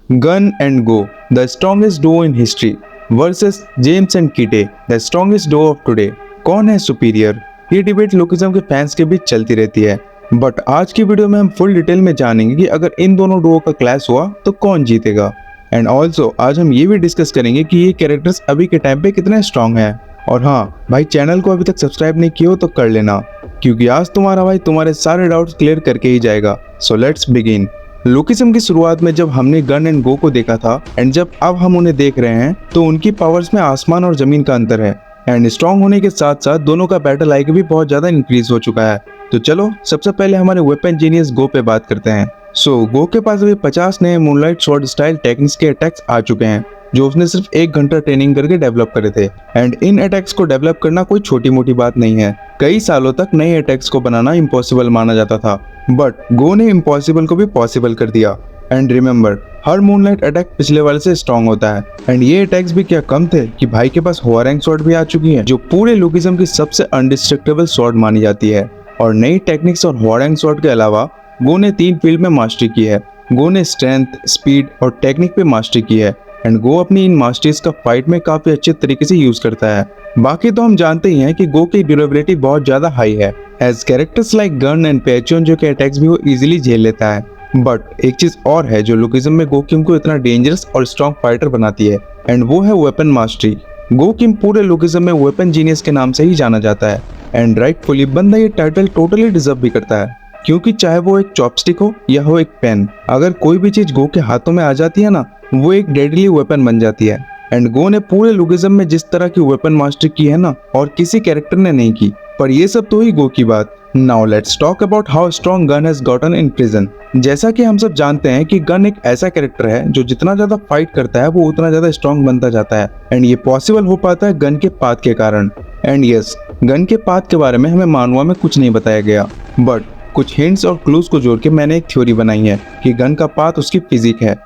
Gun and Go, the strongest duo in history versus James and Kite, the strongest duo of today. कौन है superior? ये debate लोकिज्म के fans के बीच चलती रहती है, बट आज की वीडियो में हम फुल डिटेल में जानेंगे कि अगर इन दोनों डुओ का क्लैश हुआ तो कौन जीतेगा। एंड ऑल्सो आज हम ये भी डिस्कस करेंगे कि ये कैरेक्टर्स अभी के टाइम पे कितने स्ट्रॉन्ग हैं। और हाँ भाई, चैनल को अभी तक सब्सक्राइब नहीं किया हो तो कर लेना, क्योंकि आज तुम्हारा भाई तुम्हारे सारे डाउट्स क्लियर करके ही जाएगा। So let's begin. लोकिज्म की शुरुआत में जब हमने गन एंड गो को देखा था एंड जब अब हम उन्हें देख रहे हैं तो उनकी पावर्स में आसमान और जमीन का अंतर है। एंड स्ट्रॉन्ग होने के साथ साथ दोनों का बैटल आईक्यू भी बहुत ज्यादा इंक्रीज हो चुका है। तो चलो सबसे पहले हमारे वेपन जीनियस गो पे बात करते हैं। सो गो के पास अभी 50 नए मूनलाइट शॉर्ट स्टाइल टेक्निक्स के अटैक्स आ चुके हैं, जो उसने सिर्फ 1 घंटा ट्रेनिंग करके डेवलप करे थे। एंड इन अटैक्स को डेवलप करना कोई छोटी मोटी बात नहीं है। कई सालों तक नए अटैक्स को बनाना इम्पॉसिबल माना जाता था, बट गो ने इम्पॉसिबल को भी पॉसिबल कर दिया। And remember, her moonlight attack पिछले वाले से स्ट्रॉन्ग होता है। एंड ये अटैक्स भी क्या कम थे कि भाई के पास हुआरेंग स्वॉर्ड भी आ चुकी है, जो पूरे लोकिज्म की सबसे अनडिस्ट्रक्टेबल स्वॉर्ड मानी जाती है। और नई टेक्निक्स और हुआरेंग स्वॉर्ड के अलावा गो ने 3 फील्ड में मास्टरी की है। गो ने स्ट्रेंथ, स्पीड और टेक्निक पे मास्टरी की है। एंड गो अपनी इन मास्टरीज का फाइट में काफी अच्छे तरीके से यूज करता है। बाकी तो हम जानते ही हैं कि गो की ड्यूरेबिलिटी बहुत ज्यादा हाई है, as characters like Gun and Pechon जो के अटैक्स भी वो इजीली झेल लेता है। बट एक चीज और है जो लोकिज्म में गो किम को इतना डेंजरस और स्ट्रॉन्ग फाइटर बनाती है, एंड वो है वेपन मास्टरी। गो किम पूरे लोकिज्म में वेपन जीनियस के नाम से ही जाना जाता है। एंड राइटफुली बंदा ये टाइटल टोटली डिजर्व भी करता है, क्योंकि चाहे वो एक चॉपस्टिक हो या हो एक पेन, अगर कोई भी चीज गो के हाथों में आ जाती है ना, वो एक डेडली वेपन बन जाती है। एंड गो ने पूरे लोकिज्म में जिस तरह की वेपन मास्टरी की है ना, और किसी कैरेक्टर ने नहीं की। पर ये सब तो ही गो की बात। Now let's talk about how strong gun has gotten in prison. जैसा कि हम सब जानते हैं कि गन एक ऐसा कैरेक्टर है जो जितना ज्यादा फाइट करता है वो उतना ज्यादा स्ट्रॉन्ग बनता जाता है। एंड ये पॉसिबल हो पाता है गन के पाथ के कारण। एंड यस, गन के पाथ के बारे में हमें मानवा में कुछ नहीं बताया गया, बट कुछ हिंट्स और क्लूज को जोड़ के मैंने एक थ्योरी बनाई है कि गन का पाथ उसकी फिजिक है।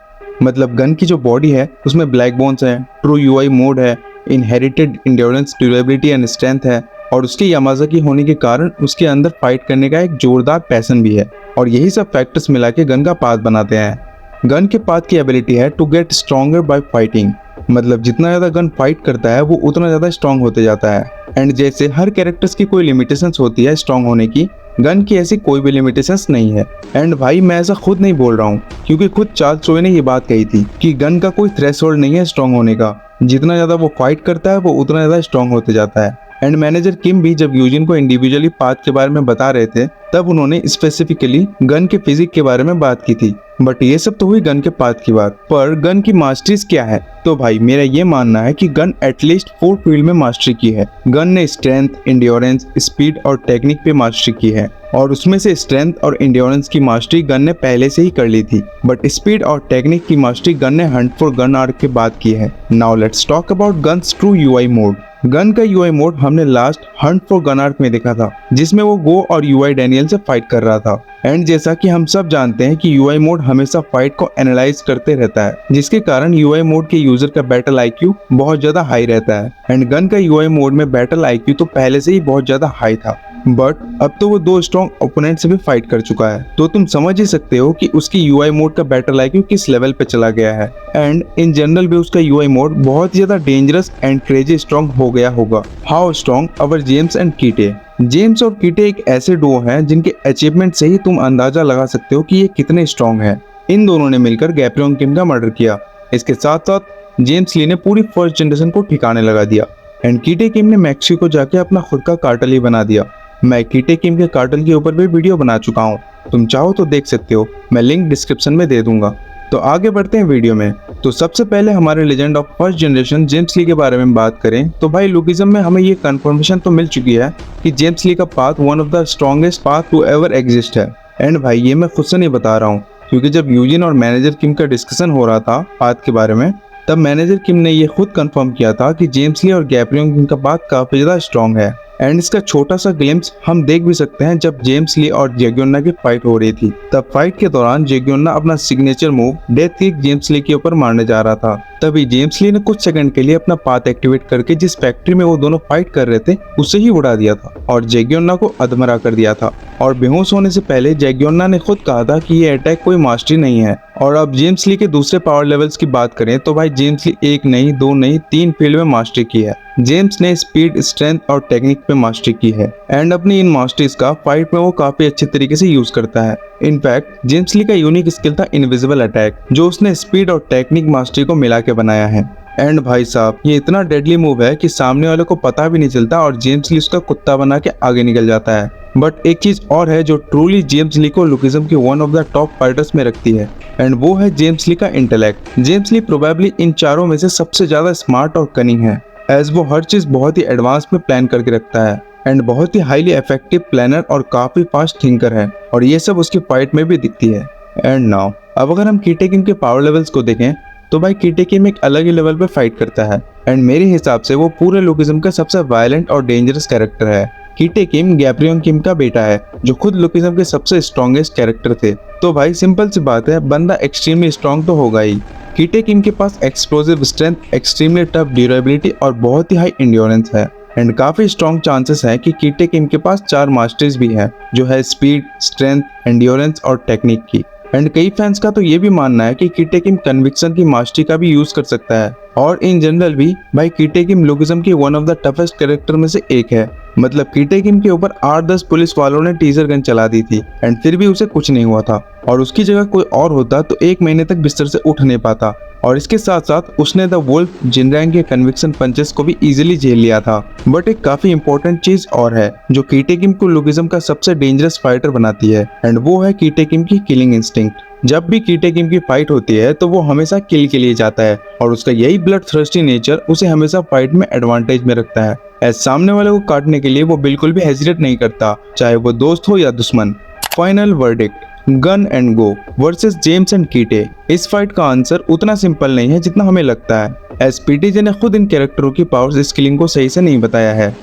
मतलब गन की जो बॉडी है उसमें ब्लैक बोन्स है, ट्रू यूआई मोड है, inherited endurance, durability and strength है, और उसके यामाज़ाकी होने के कारण उसके अंदर फाइट करने का एक जोरदार पैशन भी है। और यही सब फैक्टर्स मिला के गन का पाथ बनाते हैं। गन के पाथ की एबिलिटी है to get stronger by fighting. मतलब जितना ज्यादा गन फाइट करता है वो उतना ज्यादा स्ट्रॉन्ग होते जाता है। एंड जैसे हर कैरेक्टर्स की कोई लिमिटेशंस होती है स्ट्रॉन्ग होने की, गन की ऐसी कोई भी लिमिटेशंस नहीं है। एंड भाई मैं ऐसा खुद नहीं बोल रहा हूँ, क्योंकि खुद चार्ल्स रॉय ने ये बात कही थी कि गन का कोई थ्रेशोल्ड नहीं है स्ट्रॉन्ग होने का। जितना ज्यादा वो फाइट करता है वो उतना ज्यादा स्ट्रॉन्ग होते जाता है। एंड मैनेजर किम भी जब यूजिन को इंडिविजुअली पाथ के बारे में बता रहे थे तब उन्होंने स्पेसिफिकली गन के फिजिक के बारे में बात की थी। बट ये सब तो हुई गन के पाथ की बात, पर गन की मास्टरीज क्या है? तो भाई मेरा ये मानना है कि गन एटलीस्ट 4 फील्ड में मास्टरी की है। गन ने स्ट्रेंथ, इंड्योरेंस, स्पीड और टेक्निक पे मास्टरी की है, और उसमें से स्ट्रेंथ और इंड्योरेंस की मास्टरी गन ने पहले से ही कर ली थी, बट स्पीड और टेक्निक की मास्टरी गन ने हंट फॉर गन आर्क के बाद की है। Now let's talk about guns true UI mode. Gun का यूआई मोड हमने last Hunt for gun arc में देखा था, जिसमें वो गो और यूआई डैनियल से फाइट कर रहा था। एंड जैसा कि हम सब जानते हैं कि यूआई मोड हमेशा फाइट को एनालाइज करते रहता है, जिसके कारण यूआई मोड के यूजर का बैटल आईक्यू बहुत ज्यादा हाई रहता है। एंड गन का यूआई मोड में बैटल आईक्यू तो पहले से ही बहुत ज्यादा हाई था, बट अब तो वो 2 स्ट्रॉन्ग ओपोनेंट से भी फाइट कर चुका है, तो तुम समझ ही सकते हो कि उसकी यूआई मोड का बैटल आईक्यू किस लेवल पे चला गया है। एंड इन जनरल भी उसका यूआई मोड बहुत ज्यादा डेंजरस एंड क्रेजी स्ट्रॉन्ग हो गया होगा। How strong our James and Gitae. James और कीटे एक ऐसे डुओ हैं जिनके अचीवमेंट से ही तुम अंदाजा लगा सकते हो कि ये कितने स्ट्रॉन्ग हैं। इन दोनों ने मिलकर गैब्रियोन किम का मर्डर किया। इसके साथ साथ जेम्स ली ने पूरी फर्स्ट जनरेशन को ठिकाने लगा दिया, एंड कीटे किम ने मैक्सिको जाके अपना खुद का कार्टेल ही बना दिया। मैं कीटे किम के कार्टेल के ऊपर भी वीडियो बना चुका हूँ, तुम चाहो तो देख सकते हो, मैं लिंक डिस्क्रिप्शन में दे दूंगा। तो आगे बढ़ते हैं वीडियो में। तो सबसे पहले हमारे legend of first generation James Lee के बारे में बात करें तो भाई लोकिज्म में हमें ये कंफर्मेशन तो मिल चुकी है कि जेम्स ली का path one of the strongest path to ever exist है। एंड भाई ये मैं खुद से नहीं बता रहा हूँ, क्योंकि जब यूजिन और मैनेजर किम का डिस्कशन हो रहा था पाथ के बारे में, तब मैनेजर किम ने ये खुद कंफर्म किया था कि जेम्स ली और गैब्रियोन किम का पाथ काफी ज्यादा स्ट्रॉन्ग है। एंड इसका छोटा सा ग्लिम्स हम देख भी सकते हैं जब जेम्स ली और जेग्योन्ना की फाइट हो रही थी। तब फाइट के दौरान जेग्योन्ना अपना signature move death kick James Lee के ऊपर मारने जा रहा था, तभी जेम्स ली ने कुछ सेकंड के लिए अपना पाथ एक्टिवेट करके जिस फैक्ट्री में वो दोनों फाइट कर रहे थे उसे ही उड़ा दिया था। और जैक योना को अधमरा कर दिया था। और बेहोश होने से पहले जैक योना ने खुद कहा था कि ये अटैक कोई मास्टरी नहीं है। और अब जेम्स ली के दूसरे पावर लेवल्स की बात करें तो भाई जेम्स ली एक नहीं, दो नहीं, 3 फील्ड में मास्टरी की है। जेम्स ने स्पीड, स्ट्रेंथ और टेक्निक पे मास्टरी की है एंड अपनी इन मास्टरीज का फाइट में वो काफी अच्छे तरीके से यूज करता है। इनफैक्ट जेम्स ली का यूनिक स्किल था इनविजिबल अटैक, जो उसने स्पीड और टेक्निक मास्टरी को मिला के बनाया है। एंड भाई साहब ये इतना डेडली मूव है कि सामने वाले को पता भी नहीं चलता और जेम्स ली उसका कुत्ता बना के आगे निकल जाता है। बट एक चीज और है जो ट्रूली जेम्स ली को लुकिज्म के one of the top fighters में रखती है एंड वो है जेम्स ली का इंटेलेक्ट। जेम्स ली प्रोबेबली इन चारों में से सबसे ज्यादा स्मार्ट और कनिंग है, एज वो हर चीज बहुत ही एडवांस में प्लान करके रखता है एंड बहुत ही हाईली इफेक्टिव प्लानर और काफी फास्ट थिंकर है और ये सब उसकी फाइट में भी दिखती है। एंड नाउ अब अगर हम कीटे किम के पावर लेवल्स को देखें तो भाई कीटे किम एक अलग ही लेवल पे फाइट करता है एंड मेरे हिसाब से वो पूरे लुकिज्म का सबसे वायलेंट और डेंजरस कैरेक्टर है। कीटे किम गैब्रियन किम का बेटा है जो खुद लुकिज्म के सबसे स्ट्रॉन्गेस्ट कैरेक्टर थे। तो भाई सिंपल सी बात है, बंदा एक्सट्रीमली स्ट्रॉन्ग तो होगा ही। कीटे किम के पास explosive strength, extremely tough durability और बहुत ही हाई एंड्योरेंस है एंड काफी स्ट्रॉन्ग चांसेस है कि कीटे किम के पास 4 मास्टरीज भी हैं जो है स्पीड, स्ट्रेंथ, एंड्योरेंस और टेक्निक की। एंड कई फैंस का तो ये भी मानना है कि कीटे किम कन्विक्शन की मास्टरी का भी यूज कर सकता है और इन जनरल भी भाई कीटे किम लुकिज्म की one of the toughest character में से एक है। मतलब कीटे किम के ऊपर 8-10 पुलिस वालों ने टीजर गन चला दी थी एंड फिर भी उसे कुछ नहीं हुआ था और उसकी जगह कोई और होता तो 1 महीने तक बिस्तर से उठ नहीं पाता। और इसके साथ साथ उसने द वुल्फ जिनरैंग के कन्विक्शन पंचेस को भी इजीली झेल लिया था। बट एक काफी इंपॉर्टेंट चीज और है जो कीटे किम को लुकिज्म का सबसे डेंजरस फाइटर बनाती है एंड वो है कीटे किम की किलिंग इंस्टिंक्ट। जब भी कीटे किम की फाइट होती है तो वो हमेशा किल के लिए जाता है और उसका यही ब्लड थ्रस्टी नेचर उसे हमेशा फाइट में एडवांटेज में रखता है। ऐसे सामने वाले को काटने के लिए वो बिल्कुल भी हेजिटेट नहीं करता, चाहे वो दोस्त हो या दुश्मन। Final verdict, Gun and Goo versus James and Gitae. इस फाइट का आंसर उतना सिंपल नहीं है जितना हमें लगता है, एस पीटीजे ने खुद इन कैरेक्टरों की पावर्स स्किलिंग को सही से नहीं बताया है।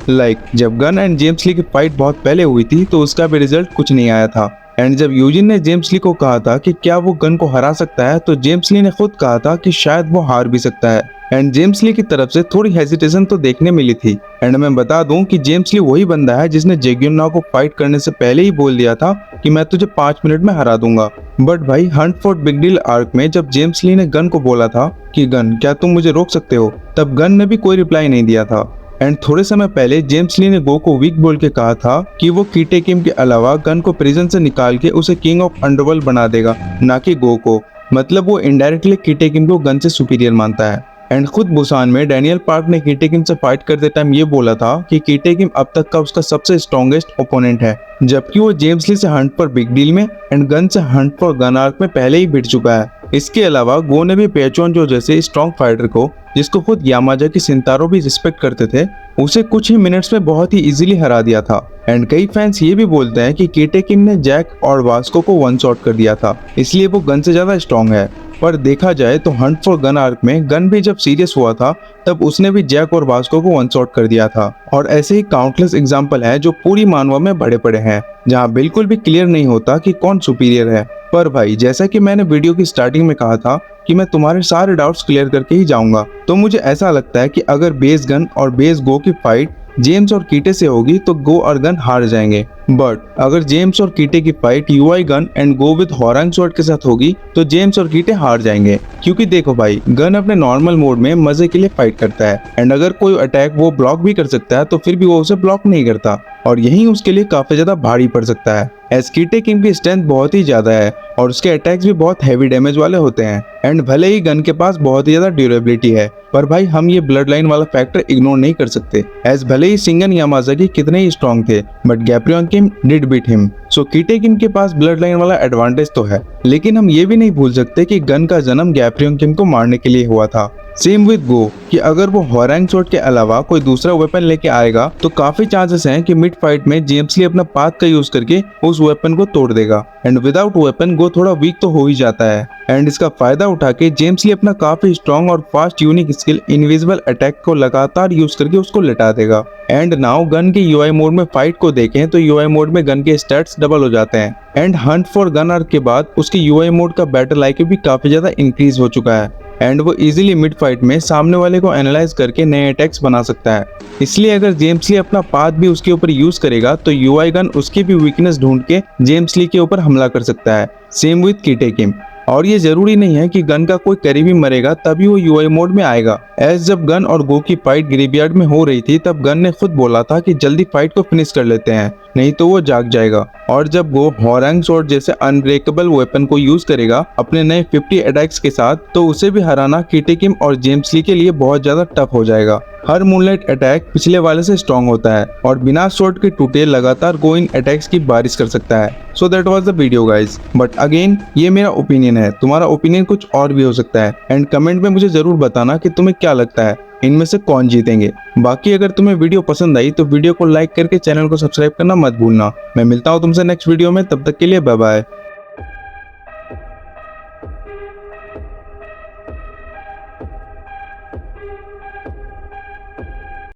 जब गन एंड जेम्स ली की फाइट बहुत पहले हुई थी तो उसका भी रिजल्ट कुछ नहीं आया था एंड जब यूजिन ने जेम्स ली को कहा था कि क्या वो गन को हरा सकता है तो जेम्स ली ने खुद कहा था कि शायद वो हार भी सकता है एंड जेम्स ली की तरफ से थोड़ी हेजिटेशन तो देखने मिली थी। एंड मैं बता दूं कि जेम्स ली वही बंदा है जिसने जैक योना को फाइट करने से पहले ही बोल दिया था कि मैं तुझे 5 मिनट में हरा दूंगा। बट भाई Hunt for big deal arc में जब जेम्स ली ने गन को बोला था कि गन क्या तुम मुझे रोक सकते हो, तब गन ने भी कोई रिप्लाई नहीं दिया था। एंड थोड़े समय पहले जेम्स ली ने गो को वीक बोल के कहा था कि वो कीटे किम के अलावा गन को प्रिजन से निकाल के उसे किंग ऑफ अंडरवर्ल्ड बना देगा, ना कि गो को। मतलब वो इनडायरेक्टली कीटे किम को गन से सुपीरियर मानता है। एंड खुद बुसान में डैनियल पार्क ने कीटे किम से फाइट करते टाइम ये बोला था कि कीटे किम अब तक का उसका सबसे स्ट्रॉन्गेस्ट ओपोनेंट है, जबकि वो जेम्स ली से हंट फॉर बिग डील में एंड गन से हंट फॉर गन आर्क में पहले ही भिड़ चुका है। इसके अलावा गो ने भी पेचोन जो जैसे स्ट्रॉन्ग फाइटर को, जिसको खुद यामाजा की सिंतारो भी रिस्पेक्ट करते थे, उसे कुछ ही मिनट्स में बहुत ही इजीली हरा दिया था। एंड कई फैंस ये भी बोलते हैं कि कीटे किम ने जैक और वास्को को वन शॉट कर दिया था, इसलिए वो गन से ज्यादा स्ट्रॉन्ग है। पर देखा जाए तो हंट फॉर गन आर्क में गन भी जब सीरियस हुआ था तब उसने भी जैक और वास्को को वन शॉट कर दिया था। और ऐसे ही काउंटलेस एग्जाम्पल है जो पूरी मानवा में बड़े पड़े हैं, जहाँ बिल्कुल भी क्लियर नहीं होता कि कौन सुपीरियर है। पर भाई जैसा कि मैंने वीडियो की स्टार्टिंग में कहा था कि मैं तुम्हारे सारे डाउट्स क्लियर करके ही जाऊंगा, तो मुझे ऐसा लगता है कि अगर बेस गन और बेस गो की फाइट जेम्स और कीटे से होगी तो गो और गन हार जाएंगे। बट अगर जेम्स और कीटे की फाइट यूआई Gun and Goo with Horang sword के साथ होगी तो जेम्स और कीटे हार जाएंगे, क्योंकि देखो भाई गन अपने नॉर्मल मोड में मजे के लिए फाइट करता है एंड अगर कोई अटैक वो ब्लॉक भी कर सकता है तो फिर भी वो उसे ब्लॉक नहीं करता और यही उसके लिए काफी ज्यादा भारी पड़ सकता है। एस कीटे किम की स्ट्रेंथ बहुत ही ज्यादा है और उसके अटैक्स भी बहुत हैवी डैमेज वाले होते हैं एंड भले ही गन के पास बहुत ही ज्यादा ड्यूरेबिलिटी है, पर भाई हम ये ब्लड लाइन वाला फैक्टर इग्नोर नहीं कर सकते। एस भले ही शिंगन यामाजाकी कितने ही स्ट्रॉन्ग थे but Gapryong Kim did beat him. So Gitae Kim के पास ब्लड लाइन वाला एडवांटेज तो है, लेकिन हम ये भी नहीं भूल सकते कि गन का जन्म गैब्रियन किम को मारने के लिए हुआ था। सेम विद गो कि अगर वो हॉरंग स्वॉर्ड के अलावा कोई दूसरा वेपन लेके आएगा तो काफी चांसेस हैं कि मिड फाइट में जेम्स ली अपना पाथ का यूज करके उस वेपन को तोड़ देगा एंड विदाउट वेपन गो थोड़ा वीक तो हो ही जाता है। एंड इसका फायदा उठा के जेम्स ली अपना काफी स्ट्रॉन्ग और fast unique skill invisible attack को लगातार यूज करके उसको लिटा देगा। एंड नाउ गन के यूआई मोड में फाइट को देखें तो यूआई मोड में गन के स्टैट्स डबल हो जाते हैं and Hunt for gun arc के बाद उसके यूआई मोड का बैटल आईक्यू भी काफी ज्यादा इंक्रीज हो चुका है। एंड वो इजीली मिड फाइट में सामने वाले को एनालाइज करके नए अटैक्स बना सकता है। इसलिए अगर जेम्स ली अपना पाथ भी उसके ऊपर यूज करेगा तो यूआई गन उसकी भी वीकनेस ढूंढ के जेम्स ली के ऊपर हमला कर सकता है। सेम विद कीटे किम। और ये जरूरी नहीं है कि गन का कोई करीबी मरेगा तभी वो यूआई मोड में आएगा। एज जब गन और गो की फाइट ग्रेवयार्ड में हो रही थी तब गन ने खुद बोला था कि जल्दी फाइट को फिनिश कर लेते हैं, नहीं तो वो जाग जाएगा। और जब वो हॉरंग स्वॉर्ड जैसे अनब्रेकेबल वेपन को यूज करेगा अपने नए 50 अटैक्स के साथ, तो उसे भी हराना कीटे किम और जेम्स ली के लिए बहुत ज्यादा टफ हो जाएगा। हर मूनलाइट अटैक पिछले वाले से स्ट्रॉन्ग होता है और बिना स्वॉर्ड के टूटे लगातार गोइंग अटैक्स की बारिश कर सकता है। So that was the video guys, but again ये मेरा ओपिनियन है, तुम्हारा ओपिनियन कुछ और भी हो सकता है। एंड कमेंट में मुझे जरूर बताना कि तुम्हें क्या लगता है इनमें से कौन जीतेंगे। बाकी अगर तुम्हें वीडियो पसंद आई तो वीडियो को लाइक करके चैनल को सब्सक्राइब करना मत भूलना। मैं मिलता हूँ तुमसे नेक्स्ट वीडियो में, तब तक के लिए बाय बाय।